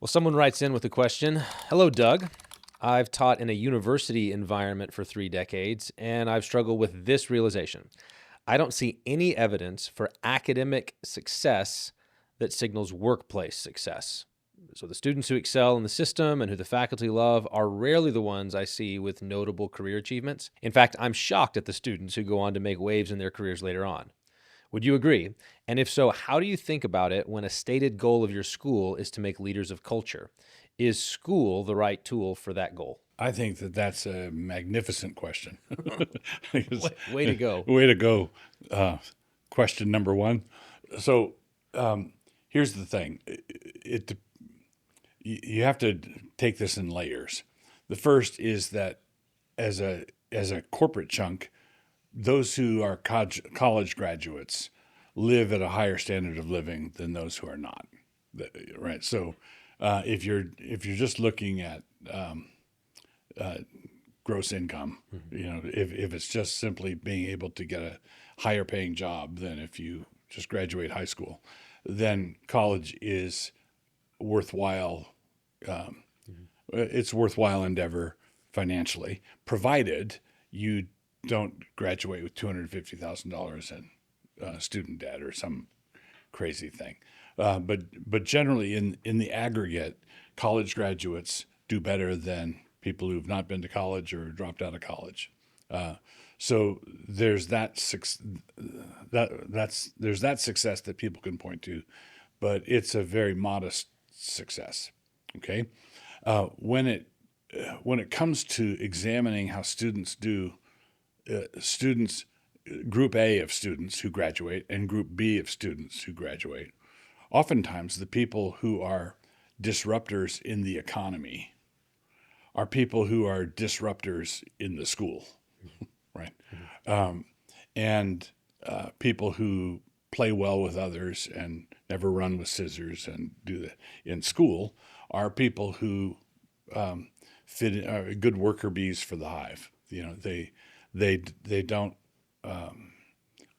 Well, someone writes in with a question. Hello, Doug. I've taught in a university environment for 3 decades, and I've struggled with this realization. I don't see any evidence for academic success that signals workplace success. So the students who excel in the system and who the faculty love are rarely the ones I see with notable career achievements. In fact, I'm shocked at the students who go on to make waves in their careers later on. Would you agree? And if so, how do you think about it when a stated goal of your school is to make leaders of culture? Is school the right tool for that goal? I think that that's a magnificent question. Way to go. Way to go. Question number one. So here's the thing. You have to take this in layers. The first is that as a corporate chunk, those who are college graduates live at a higher standard of living than those who are not. Right. So if you're just looking at gross income, if it's just simply being able to get a higher paying job than if you just graduate high school, then college is worthwhile. It's worthwhile endeavor financially, provided you don't graduate with $250,000 in student debt or some crazy thing. But generally, in the aggregate, college graduates do better than people who've not been to college or dropped out of college. So there's there's that success that people can point to, but it's a very modest success. Okay, when it comes to examining how students do, students, Group A of students who graduate and Group B of students who graduate, oftentimes the people who are disruptors in the economy are people who are disruptors in the school, right? And people who play well with others and never run with scissors and do that in school are people who fit in, are good worker bees for the hive. They don't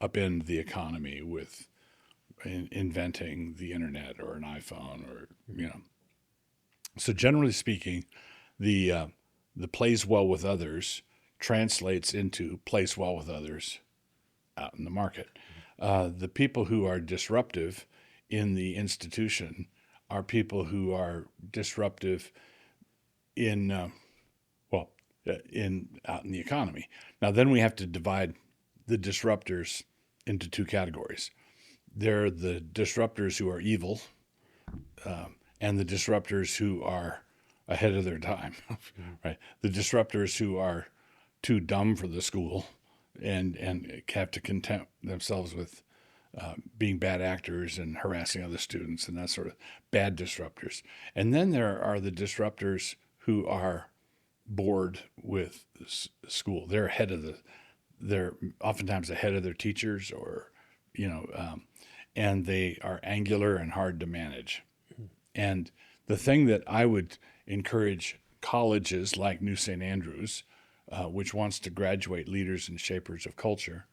upend the economy with inventing the internet or an iPhone or. So generally speaking, the plays well with others translates into plays well with others out in the market. The people who are disruptive in the institution are people who are disruptive in out in the economy. Now then we have to divide the disruptors into two categories. There are the disruptors who are evil, and the disruptors who are ahead of their time, right? The disruptors who are too dumb for the school and have to content themselves with being bad actors and harassing other students and that sort of bad disruptors. And then there are the disruptors who are bored with school. They're oftentimes ahead of their teachers, or and they are angular and hard to manage. And the thing that I would encourage colleges like New St. Andrews, which wants to graduate leaders and shapers of culture,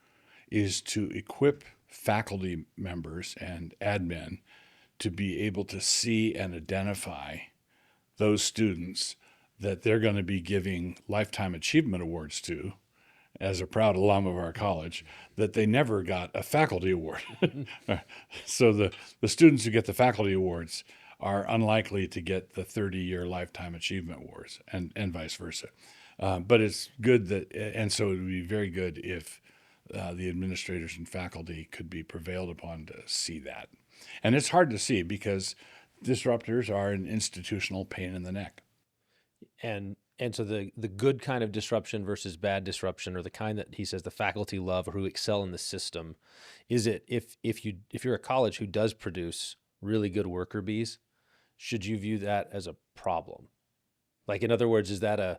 is to equip faculty members and admin to be able to see and identify those students that they're going to be giving lifetime achievement awards to, as a proud alum of our college, that they never got a faculty award. So the students who get the faculty awards are unlikely to get the 30-year lifetime achievement awards, and vice versa. But it's good and so it would be very good if the administrators and faculty could be prevailed upon to see that. And it's hard to see because disruptors are an institutional pain in the neck. And so the good kind of disruption versus bad disruption, or the kind that he says the faculty love or who excel in the system, is it if you're a college who does produce really good worker bees, should you view that as a problem? Like, in other words, is that a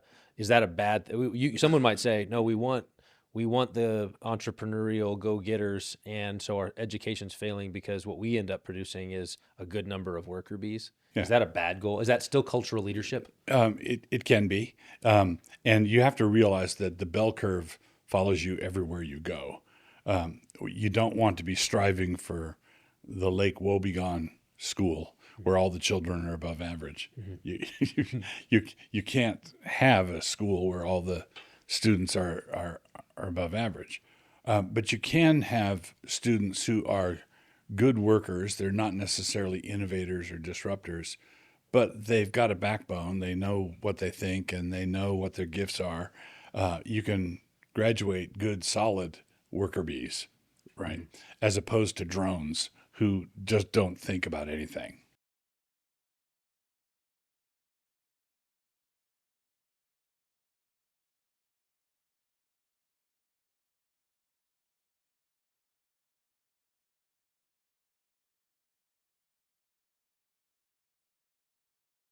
bad? Someone might say, no, we want the entrepreneurial go-getters, and so our education's failing because what we end up producing is a good number of worker bees. Yeah. Is that a bad goal? Is that still cultural leadership? It can be. And you have to realize that the bell curve follows you everywhere you go. You don't want to be striving for the Lake Wobegon school where all the children are above average. Mhm. You can't have a school where all the students are above average. But you can have students who are good workers. They're not necessarily innovators or disruptors, but they've got a backbone. They know what they think and they know what their gifts are. You can graduate good, solid worker bees, right? Mhm. As opposed to drones who just don't think about anything.